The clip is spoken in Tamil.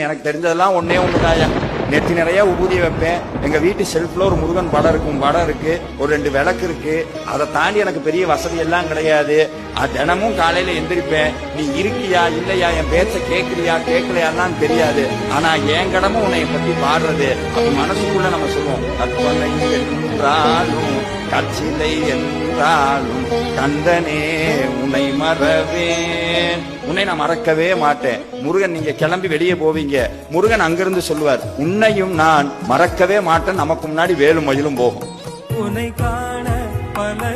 எனக்கு தெரிஞ்சதெல்லாம் ஒன்னே ஒண்ணுதாயா, நெத்தி நிறைய உபூதியை வைப்பேன். எங்க வீட்டு ஷெல்ஃப்ல ஒரு முருகன் படம் இருக்கும், படம் இருக்கு, ஒரு 2 விளக்கு இருக்கு. அதை தாண்டி எனக்கு பெரிய வசதி எல்லாம் கிடையாது. தினமும் காலையில எந்திரிப்பேன். நீ இருக்கியா இல்லையா, என் பேச்ச கேட்கலையா கேட்கலையான்னு தெரியாது. ஆனா என் கடமை உன்னை பத்தி பாடுறது. அது மனசுக்குள்ள நம்ம சொல்லுவோம், கற்பனை என்றாலும் கச்சிலை என்றாலும் கந்தனே உன்னை மறவேன், உன்னை நான் மறக்கவே மாட்டேன். முருகன் நீங்க கிளம்பி வெளியே போவீங்க, முருகன் அங்கிருந்து சொல்லுவார், உன்னையும் நான் மறக்கவே மாட்டேன். நமக்கு முன்னாடி வேலும் மயிலும் போகும். உன்னை காண பல